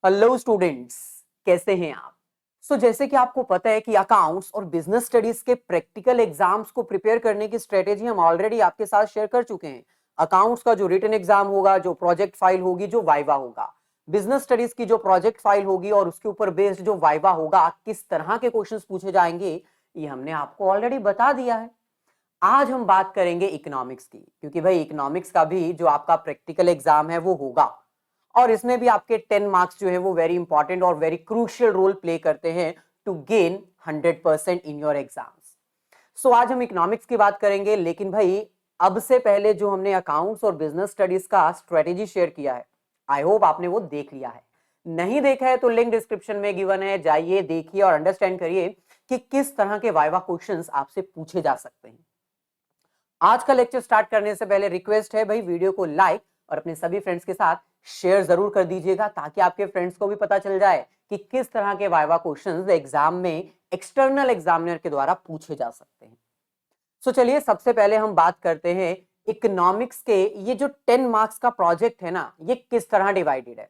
Hello students, कैसे हैं आप? जैसे कि आपको पता है कि अकाउंट्स और बिजनेस स्टडीज के प्रैक्टिकल एग्जाम्स को प्रिपेयर करने की स्ट्रेटेजी हम ऑलरेडी आपके साथ शेयर कर चुके हैं। अकाउंट्स का जो रिटन एग्जाम होगा, जो प्रोजेक्ट फाइल होगी, जो वाइवा होगा, बिजनेस स्टडीज की जो प्रोजेक्ट फाइल होगी और उसके ऊपर बेस्ड जो वाइवा होगा, किस तरह के क्वेश्चंस पूछे जाएंगे, ये हमने आपको ऑलरेडी बता दिया है। आज हम बात करेंगे इकोनॉमिक्स की, क्योंकि भाई इकोनॉमिक्स का भी जो आपका प्रैक्टिकल एग्जाम है वो होगा और इसमें भी आपके 10 मार्क्स जो है वो वेरी इंपॉर्टेंट और वेरी क्रूशियल रोल प्ले करते हैं to gain 100% in your exams. आज हम इकोनॉमिक्स की बात करेंगे, लेकिन भाई अब से पहले जो हमने अकाउंट्स और बिजनेस स्टडीज का स्ट्रेटेजी शेयर किया है, आई होप आपने वो देख लिया है। नहीं देखा है तो लिंक डिस्क्रिप्शन में गिवन है, जाइए देखिए और अंडरस्टैंड करिए कि किस तरह के वाइवा क्वेश्चंस आपसे पूछे जा सकते हैं। आज का लेक्चर स्टार्ट करने से पहले रिक्वेस्ट है भाई, वीडियो को लाइक और अपने सभी फ्रेंड्स के साथ शेयर जरूर कर दीजिएगा, ताकि आपके फ्रेंड्स को भी पता चल जाए कि किस तरह के वाइवा क्वेश्चंस एग्जाम में एक्सटर्नल एग्जामिनर के द्वारा पूछे जा सकते हैं। चलिए सबसे पहले हम बात करते हैं इकोनॉमिक्स के ये जो 10 मार्क्स का प्रोजेक्ट है ना, ये किस तरह डिवाइडेड है।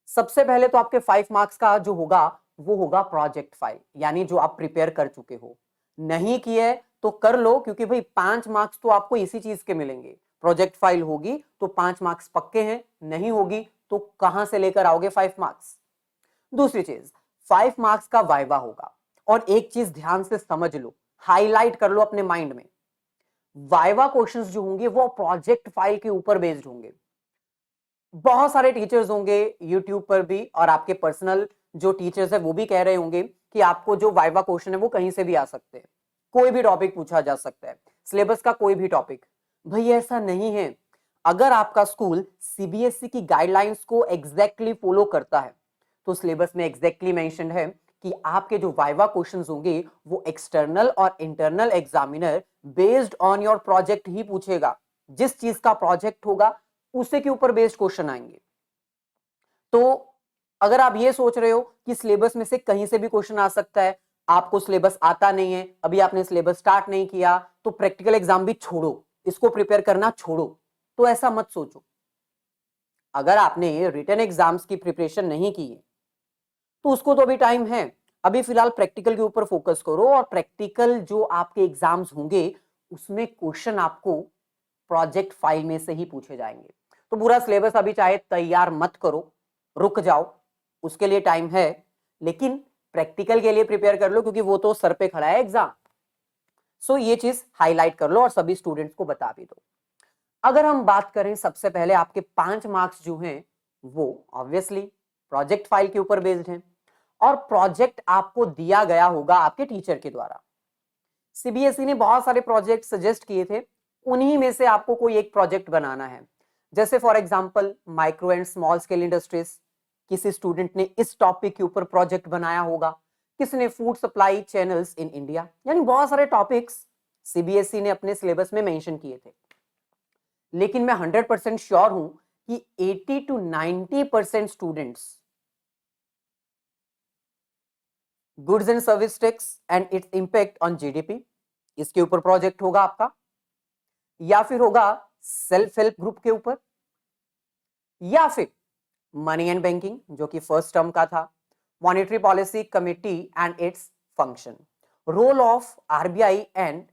सबसे पहले तो आपके 5 मार्क्स का जो होगा वो होगा प्रोजेक्ट फाइल, यानी जो आप प्रिपेयर कर चुके हो। नहीं किए तो कर लो, क्योंकि भाई 5 मार्क्स तो आपको इसी चीज के मिलेंगे। प्रोजेक्ट फाइल होगी तो 5 मार्क्स पक्के हैं, नहीं होगी तो कहां से लेकर आओगे 5 मार्क्स। दूसरी चीज, 5 मार्क्स का वाइवा होगा। और एक चीज ध्यान से समझ लो, हाईलाइट कर लो अपने माइंड में, वाइवा क्वेश्चंस जो होंगे वो प्रोजेक्ट फाइल के ऊपर बेस्ड होंगे। बहुत सारे टीचर्स होंगे यूट्यूब पर भी, और आपके पर्सनल जो टीचर्स है वो भी कह रहे होंगे कि आपको जो वाइवा क्वेश्चन है वो कहीं से भी आ सकते हैं, कोई भी टॉपिक पूछा जा सकता है, सिलेबस का कोई भी टॉपिक। भाई ऐसा नहीं है। अगर आपका स्कूल सीबीएसई की गाइडलाइंस को एग्जैक्टली फॉलो करता है तो सिलेबस में एग्जैक्टली मेंशन्ड है कि आपके जो वाइवा क्वेश्चंस होंगे वो एक्सटर्नल और internal examiner based on your project ही पूछेगा। जिस चीज का प्रोजेक्ट होगा उसी के ऊपर बेस्ड क्वेश्चन आएंगे। तो अगर आप ये सोच रहे हो कि सिलेबस में से कहीं से भी क्वेश्चन आ सकता है, आपको सिलेबस आता नहीं है, अभी आपने सिलेबस स्टार्ट नहीं किया, तो प्रैक्टिकल एग्जाम भी छोड़ो, इसको प्रिपेयर करना छोड़ो, तो ऐसा मत सोचो। अगर आपने रिटन एग्जाम्स की प्रिपरेशन नहीं की है तो उसको तो अभी टाइम है। अभी फिलहाल प्रैक्टिकल के ऊपर फोकस करो, और प्रैक्टिकल जो आपके एग्जाम्स होंगे उसमें क्वेश्चन आपको प्रोजेक्ट फाइल में से ही पूछे जाएंगे। तो पूरा सिलेबस अभी चाहे तैयार मत करो, रुक जाओ, उसके लिए टाइम है, लेकिन प्रैक्टिकल के लिए प्रिपेयर कर लो, क्योंकि वो तो सर पे खड़ा है एग्जाम। ये चीज हाईलाइट कर लो और सभी स्टूडेंट्स को बता भी दो। अगर हम बात करें, सबसे पहले आपके 5 मार्क्स जो हैं वो ऑब्वियसली प्रोजेक्ट फाइल के ऊपर बेस्ड हैं, और प्रोजेक्ट आपको दिया गया होगा आपके टीचर के द्वारा। सीबीएसई ने बहुत सारे प्रोजेक्ट सजेस्ट किए थे, उन्हीं में से आपको कोई एक प्रोजेक्ट बनाना है। जैसे for example micro and small scale industries, किसी स्टूडेंट ने इस टॉपिक के ऊपर प्रोजेक्ट बनाया होगा, किसी ने food supply channels in India, यानी बहुत सारे टॉपिक्स सीबीएसई ने अपने सिलेबस में मेंशन किए थे। लेकिन मैं 100% श्योर हूं कि 80 to 90% students goods and service tax and it's impact on GDP, इसके ऊपर प्रोजेक्ट होगा आपका, या फिर होगा सेल्फ हेल्प ग्रुप के ऊपर, या फिर मनी एंड बैंकिंग जो कि फर्स्ट टर्म का था, monetary policy committee and its function, role of RBI and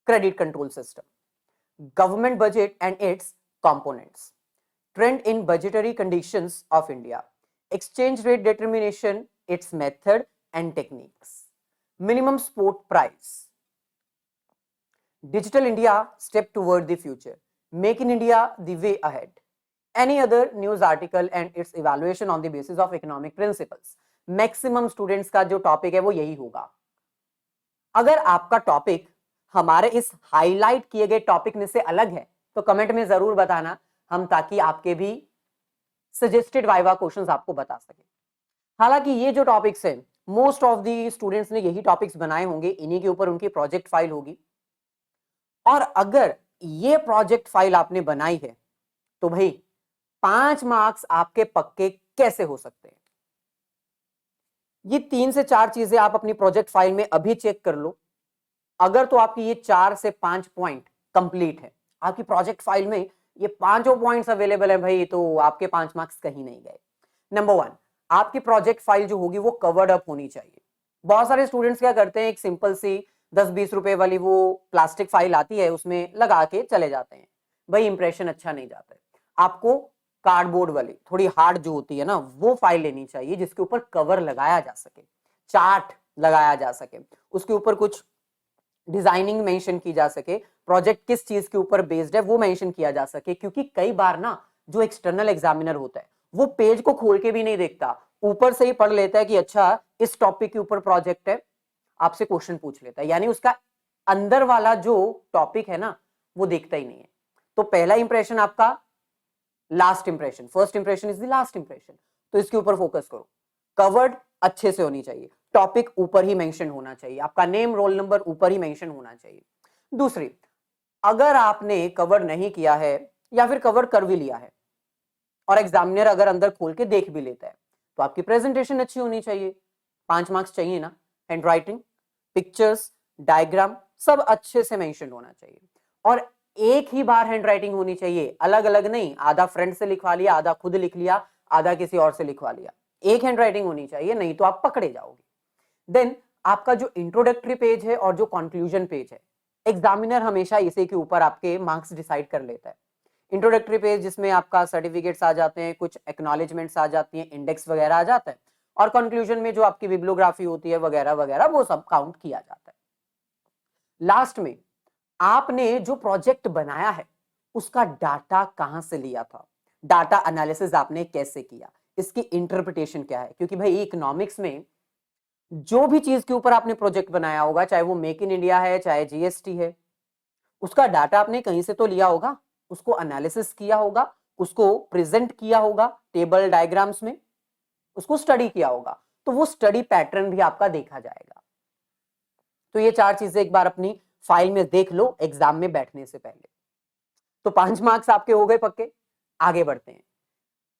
credit control system, government budget and its components, trend in budgetary conditions of India, exchange rate determination, its method and techniques, minimum support price, digital India step toward the future, make in India the way ahead, any other news article and its evaluation on the basis of economic principles। Maximum students का जो topic है वो यही होगा। अगर आपका topic हमारे इस हाईलाइट किए गए टॉपिक में से अलग है तो कमेंट में जरूर बताना, हम ताकि आपके भी सजेस्टेड वाइवा क्वेश्चंस आपको बता सके। हालांकि ये जो टॉपिक्स हैं मोस्ट ऑफ दी स्टूडेंट्स ने यही टॉपिक्स बनाए होंगे, इन्हीं के ऊपर उनकी प्रोजेक्ट फाइल होगी। और अगर ये प्रोजेक्ट फाइल आपने बनाई है तो भाई 5 मार्क्स आपके पक्के कैसे हो सकते हैं? ये 3 से 4 चीजें आप अपनी प्रोजेक्ट फाइल में अभी चेक कर लो। अगर तो आपकी ये 4 से 5 पॉइंट कंप्लीट है, आपकी प्रोजेक्ट फाइल में ये पांचों पॉइंट्स अवेलेबल है भाई, तो आपके 5 मार्क्स कहीं नहीं गए। नंबर 1, आपकी प्रोजेक्ट फाइल जो होगी वो कवर्ड अप होनी चाहिए। बहुत सारे स्टूडेंट्स क्या करते हैं, एक सिंपल सी 10-20 रुपए वाली वो प्लास्टिक फाइल आती है, उसमें लगा के चले जाते हैं, भाई इंप्रेशन अच्छा नहीं जाता है। आपको कार्डबोर्ड वाली थोड़ी हार्ड जो होती है ना, वो फाइल लेनी चाहिए जिसके ऊपर कवर लगाया जा सके, चार्ट लगाया जा सके, उसके ऊपर कुछ डिजाइनिंग मेंशन की जा सके, प्रोजेक्ट किस चीज के ऊपर बेस्ड है वो मेंशन किया जा सके। क्योंकि कई बार ना जो एक्सटर्नल एग्जामिनर होता है वो पेज को खोल के भी नहीं देखता, ऊपर से ही पढ़ लेता है कि अच्छा इस टॉपिक के ऊपर प्रोजेक्ट है, आपसे क्वेश्चन पूछ लेता है, यानी उसका अंदर वाला जो टॉपिक है ना वो देखता ही नहीं है। तो पहला इंप्रेशन आपका last impression, first impression is the last impression, तो इसके ऊपर फोकस करो। कवर्ड अच्छे से होनी चाहिए, टॉपिक ऊपर ही मेंशन होना चाहिए, आपका नेम रोल नंबर ऊपर ही मेंशन होना चाहिए। दूसरी, अगर आपने कवर नहीं किया है या फिर कवर कर भी लिया है और एग्जामिनर अगर अंदर खोल के देख भी लेता है, तो आपकी प्रेजेंटेशन अच्छी होनी चाहिए। 5 मार्क्स चाहिए ना, हैंडराइटिंग, पिक्चर्स, डायग्राम सब अच्छे से मेंशन होना चाहिए। और एक ही बार हैंडराइटिंग होनी चाहिए, अलग अलग नहीं, आधा फ्रेंड से लिखवा लिया, आधा खुद लिख लिया, आधा किसी और से लिखवा लिया, एक हैंडराइटिंग होनी चाहिए, नहीं तो आप पकड़े जाओगे। देन आपका जो इंट्रोडक्टरी पेज है और जो कंक्लूजन पेज है, एग्जामिनर हमेशा इसी के ऊपर आपके मार्क्स डिसाइड कर लेता है। इंट्रोडक्टरी पेज जिसमें आपका सर्टिफिकेट्स आ जाते हैं, कुछ एक्नॉलेजमेंट्स आ जाती हैं, इंडेक्स वगैरह आ जाता है, और कंक्लूजन में जो आपकी बिब्लियोग्राफी होती है वगैरह वगैरह वो सब काउंट किया जाता है। लास्ट में आपने जो प्रोजेक्ट बनाया है उसका डाटा कहां से लिया था, डाटा एनालिसिस आपने कैसे किया, इसकी इंटरप्रिटेशन क्या है। क्योंकि भाई इकोनॉमिक्स में जो भी चीज के ऊपर आपने प्रोजेक्ट बनाया होगा, चाहे वो मेक इन इंडिया है चाहे जीएसटी है, उसका डाटा आपने कहीं से तो लिया होगा, उसको एनालिसिस किया होगा, उसको प्रेजेंट किया होगा टेबल डायग्राम्स में, उसको स्टडी किया होगा, तो वो स्टडी पैटर्न भी आपका देखा जाएगा। तो ये 4 चीजें एक बार अपनी फाइल में देख लो एग्जाम में बैठने से पहले। तो 5 मार्क्स आपके हो गए पक्के। आगे बढ़ते हैं।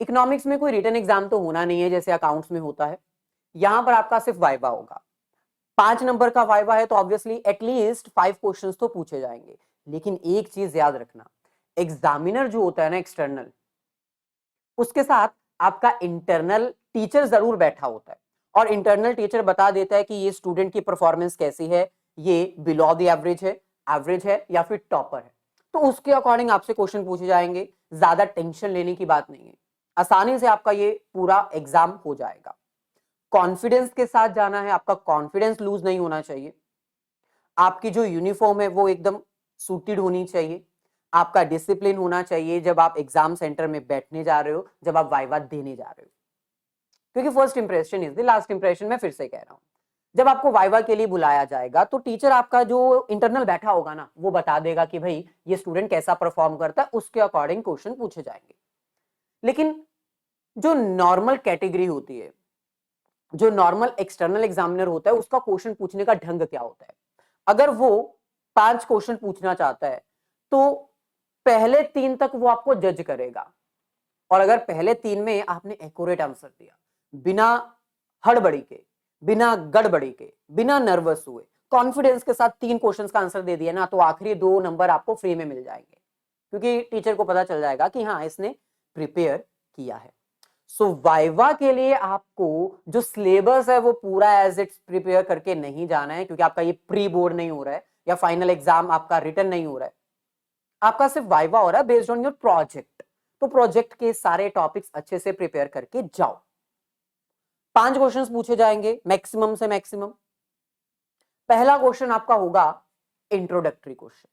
इकोनॉमिक्स में कोई रिटन एग्जाम तो होना नहीं है जैसे अकाउंट्स में होता है, यहां पर आपका सिर्फ वाइवा होगा। 5 नंबर का वाइवा है तो ऑब्वियसली एटलीस्ट 5 क्वेश्चंस तो पूछे जाएंगे। लेकिन एक चीज याद रखना, एग्जामिनर जो होता है ना एक्सटर्नल, उसके साथ आपका इंटरनल टीचर जरूर बैठा होता है, और इंटरनल टीचर बता देता है कि ये स्टूडेंट की परफॉर्मेंस कैसी है, ये बिलो द एवरेज है या फिर टॉपर है। तो उसके अकॉर्डिंग आपसे क्वेश्चन पूछे जाएंगे, ज्यादा टेंशन लेने की बात नहीं है, आसानी से आपका ये पूरा एग्जाम हो जाएगा। कॉन्फिडेंस के साथ जाना है, आपका कॉन्फिडेंस लूज नहीं होना चाहिए, आपकी जो यूनिफॉर्म है वो एकदम सूटेड होनी चाहिए, आपका डिसिप्लिन होना चाहिए जब आप एग्जाम सेंटर में बैठने जा रहे हो, जब आप वाइवा देने जा रहे हो। क्योंकि first impression is the last impression, मैं फिर से कह रहा हूं। जब आपको वाइवा के लिए बुलाया जाएगा तो टीचर आपका जो इंटरनल बैठा होगा ना वो बता देगा कि भाई ये स्टूडेंट कैसा परफॉर्म करता है, उसके अकॉर्डिंग क्वेश्चन पूछे जाएंगे। लेकिन जो नॉर्मल कैटेगरी होती है, जो नॉर्मल एक्सटर्नल एग्जामिनर होता है, उसका क्वेश्चन पूछने का ढंग क्या होता है, अगर वो 5 क्वेश्चन पूछना चाहता है तो पहले 3 तक वो आपको जज करेगा, और अगर पहले 3 में आपने एक्यूरेट आंसर दिया, बिना हड़बड़ी के, बिना गड़बड़ी के, बिना नर्वस हुए, कॉन्फिडेंस के साथ 3 क्वेश्चंस का आंसर दे दिया ना, तो आखिरी 2 नंबर आपको फ्री में मिल जाएंगे, क्योंकि टीचर को पता चल जाएगा कि हाँ इसने प्रिपेयर किया है। सो वाइवा के लिए आपको जो सिलेबस है वो पूरा एज इट्स प्रिपेयर करके नहीं जाना है, क्योंकि आपका ये प्री बोर्ड नहीं हो रहा है या फाइनल एग्जाम आपका रिटन नहीं हो रहा है, आपका सिर्फ वाइवा हो रहा है बेस्ड ऑन योर प्रोजेक्ट। तो प्रोजेक्ट के सारे टॉपिक्स अच्छे से प्रिपेयर करके जाओ। 5 क्वेश्चंस पूछे जाएंगे मैक्सिमम से मैक्सिमम। पहला क्वेश्चन आपका होगा इंट्रोडक्टरी क्वेश्चन,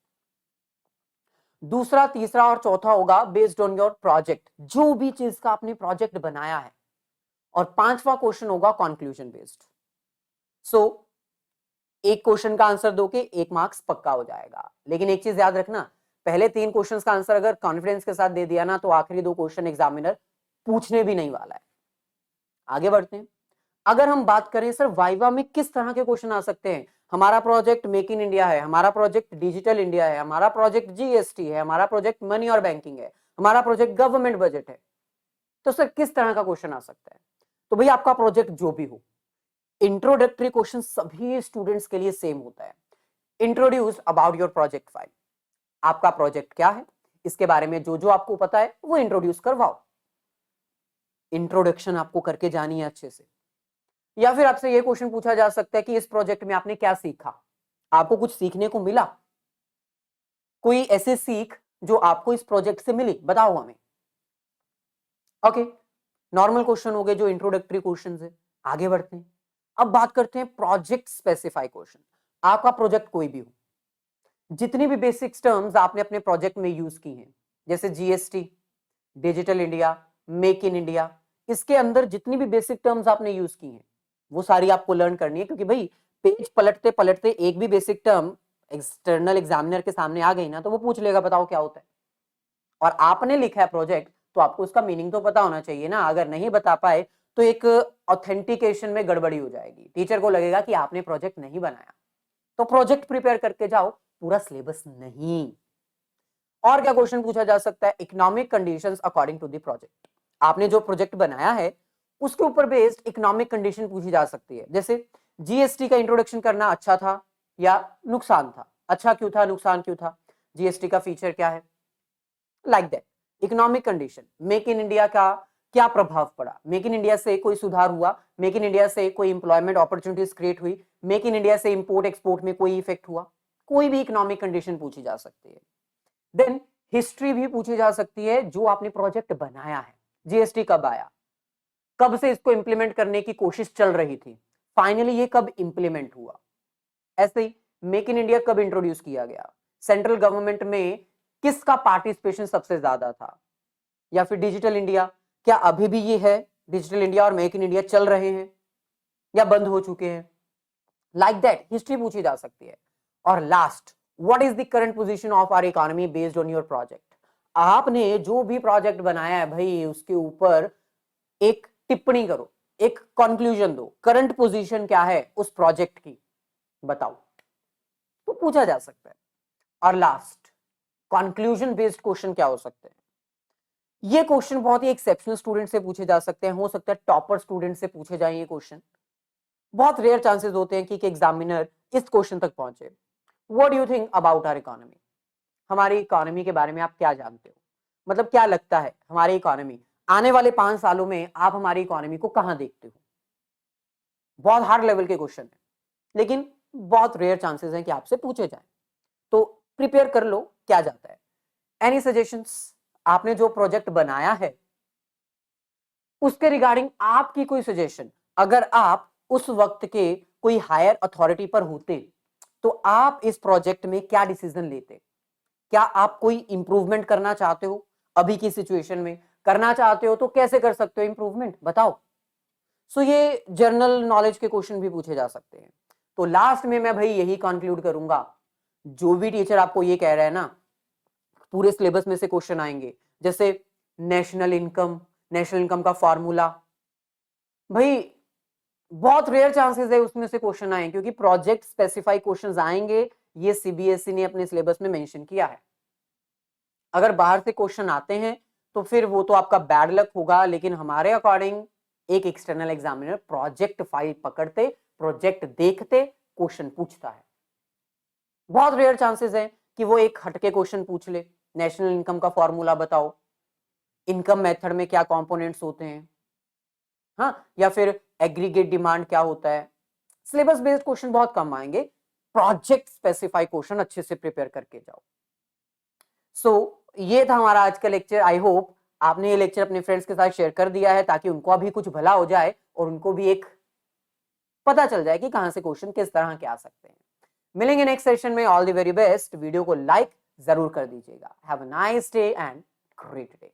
दूसरा, तीसरा और चौथा होगा बेस्ड ऑन योर प्रोजेक्ट, जो भी चीज का आपने प्रोजेक्ट बनाया है, और 5वां क्वेश्चन होगा कंक्लूजन बेस्ड। सो एक क्वेश्चन का आंसर दो के 1 मार्क्स पक्का हो जाएगा। लेकिन एक चीज याद रखना, पहले 3 क्वेश्चंस का आंसर अगर कॉन्फिडेंस के साथ दे दिया ना, तो आखिरी 2 क्वेश्चन एग्जामिनर पूछने भी नहीं वाला है। आगे बढ़ते हैं। अगर हम बात करें सर वाइवा में किस तरह के क्वेश्चन आ सकते हैं, हमारा प्रोजेक्ट मेक इन इंडिया है, हमारा प्रोजेक्ट डिजिटल इंडिया है, हमारा प्रोजेक्ट जीएसटी है, हमारा प्रोजेक्ट मनी और बैंकिंग है, हमारा प्रोजेक्ट गवर्नमेंट बजट है, तो सर किस तरह का क्वेश्चन आ सकता है। तो भाई आपका प्रोजेक्ट जो भी हो, इंट्रोडक्टरी क्वेश्चन सभी स्टूडेंट्स के लिए सेम होता है। Introduce about your project file, आपका प्रोजेक्ट क्या है, इसके बारे में जो जो आपको पता है वो इंट्रोड्यूस करवाओ। इंट्रोडक्शन आपको करके जानी है अच्छे से। या फिर आपसे ये क्वेश्चन पूछा जा सकता है कि इस प्रोजेक्ट में आपने क्या सीखा, आपको कुछ सीखने को मिला, कोई ऐसी सीख जो आपको इस प्रोजेक्ट से मिली, बताओ हमें। ओके, नॉर्मल क्वेश्चन हो गए जो इंट्रोडक्टरी क्वेश्चन है। आगे बढ़ते हैं, अब बात करते हैं प्रोजेक्ट स्पेसिफाई क्वेश्चन। आपका प्रोजेक्ट कोई भी हो, जितनी भी बेसिक टर्म्स आपने अपने प्रोजेक्ट में यूज की हैं, जैसे GST, digital India, make in India, इसके अंदर जितनी भी बेसिक टर्म्स आपने यूज की हैं वो सारी आपको लर्न करनी है, क्योंकि भाई पेज पलटते पलटते एक भी बेसिक टर्म एक्सटर्नल एग्जामिनर के सामने आ गई ना तो वो पूछ लेगा बताओ क्या होता है। और आपने लिखा है प्रोजेक्ट तो आपको उसका मीनिंग तो पता होना चाहिए ना। अगर नहीं बता पाए तो एक ऑथेंटिकेशन में गड़बड़ी हो जाएगी, टीचर को लगेगा कि आपने प्रोजेक्ट नहीं बनाया। तो प्रोजेक्ट प्रिपेयर करके जाओ, पूरा सिलेबस नहीं। और क्या क्वेश्चन पूछा जा सकता है, economic conditions according to the project. आपने जो प्रोजेक्ट बनाया है उसके ऊपर बेस्ड इकोनॉमिक कंडीशन पूछी जा सकती है। जैसे जीएसटी का इंट्रोडक्शन करना अच्छा था या नुकसान था, अच्छा क्यों था, नुकसान क्यों था, जीएसटी का फीचर क्या है, like that. Economic condition, make in India का क्या प्रभाव पड़ा, मेक इन इंडिया से कोई सुधार हुआ, मेक इन इंडिया से कोई इंप्लॉयमेंट अपॉर्चुनिटीज क्रिएट हुई, मेक इन इंडिया से इंपोर्ट एक्सपोर्ट में कोई इफेक्ट हुआ, कोई भी इकोनॉमिक कंडीशन पूछी जा सकती है। देन हिस्ट्री भी पूछी जा सकती है, जो आपने प्रोजेक्ट बनाया है, जीएसटी कब आया, कब से इसको इंप्लीमेंट करने की कोशिश चल रही थी, फाइनली ये कब इंप्लीमेंट हुआ। ऐसे ही मेक इन इंडिया कब इंट्रोड्यूस किया गया, सेंट्रल गवर्नमेंट में किसका पार्टिसिपेशन सबसे ज्यादा था, या फिर डिजिटल इंडिया, क्या अभी भी ये है, डिजिटल इंडिया और मेक इन इंडिया चल रहे हैं या बंद हो चुके हैं, लाइक दैट हिस्ट्री पूछी जा सकती है। और last, what is the current position of our economy based on your project. आपने जो भी प्रोजेक्ट बनाया है भाई उसके ऊपर एक टिप्पणी करो, एक कंक्लूजन दो, करंट पोजीशन क्या है उस प्रोजेक्ट की, बताओ। तो पूछा जा सकता है। और लास्ट, कंक्लूजन बेस्ड क्वेश्चन क्या हो सकते हैं। ये क्वेश्चन बहुत ही एक्सेप्शनल स्टूडेंट से पूछे जा सकते हैं, हो सकता है टॉपर स्टूडेंट से पूछे जाए ये क्वेश्चन। बहुत रेयर चांसेस होते हैं कि एग्जामिनर इस क्वेश्चन तक पहुंचे। What do you think about our economy, हमारी इकोनॉमी के बारे में आप क्या जानते हो, मतलब क्या लगता है हमारी इकोनॉमी आने वाले 5 सालों में, आप हमारी इकोनॉमी को कहां देखते हो। बहुत हार्ड लेवल के क्वेश्चन है, लेकिन बहुत रेयर चांसेस हैं कि आपसे पूछे जाए, तो प्रिपेयर कर लो क्या जाता है। एनी सजेशंस, आपने जो प्रोजेक्ट बनाया है उसके रिगार्डिंग आपकी कोई सजेशन, अगर आप उस वक्त के कोई हायर अथॉरिटी पर होते तो आप इस प्रोजेक्ट में क्या डिसीजन लेते, क्या आप कोई इंप्रूवमेंट करना चाहते हो, अभी की सिचुएशन में करना चाहते हो तो कैसे कर सकते हो इंप्रूवमेंट, बताओ। सो ये जर्नल नॉलेज के क्वेश्चन भी पूछे जा सकते हैं। तो लास्ट में मैं भाई यही कंक्लूड करूंगा, जो भी टीचर आपको ये कह रहा है ना पूरे सिलेबस में से क्वेश्चन आएंगे, जैसे नेशनल इनकम का फॉर्मूला, भाई बहुत रेयर चांसेस है उसमें से क्वेश्चन आए, क्योंकि प्रोजेक्ट स्पेसिफाई क्वेश्चंस आएंगे, ये सीबीएसई ने अपने सिलेबस में मेंशन किया है। अगर बाहर से क्वेश्चन आते हैं तो फिर वो तो आपका बैड लक होगा, लेकिन हमारे अकॉर्डिंग एक एक्सटर्नल एग्जामिनर प्रोजेक्ट फाइल पकड़ते, प्रोजेक्ट देखते, क्वेश्चन पूछता है। बहुत रेयर चांसेस है कि वो एक हटके क्वेश्चन पूछ ले, नेशनल इनकम का फॉर्मूला बताओ, इनकम मेथड में क्या कंपोनेंट्स होते हैं, हाँ, या फिर एग्रीगेट डिमांड क्या होता है। सिलेबस बेस्ड क्वेश्चन बहुत कम आएंगे, प्रोजेक्ट स्पेसिफाई क्वेश्चन अच्छे से प्रिपेयर करके जाओ। ये था हमारा आज का लेक्चर। आई होप आपने ये लेक्चर अपने फ्रेंड्स के साथ शेयर कर दिया है, ताकि उनको अभी कुछ भला हो जाए और उनको भी एक पता चल जाए कि कहां से क्वेश्चन किस तरह के आ सकते हैं। मिलेंगे नेक्स्ट सेशन में, all the very best. Video को लाइक जरूर कर दीजिएगा। Have a nice day and great day.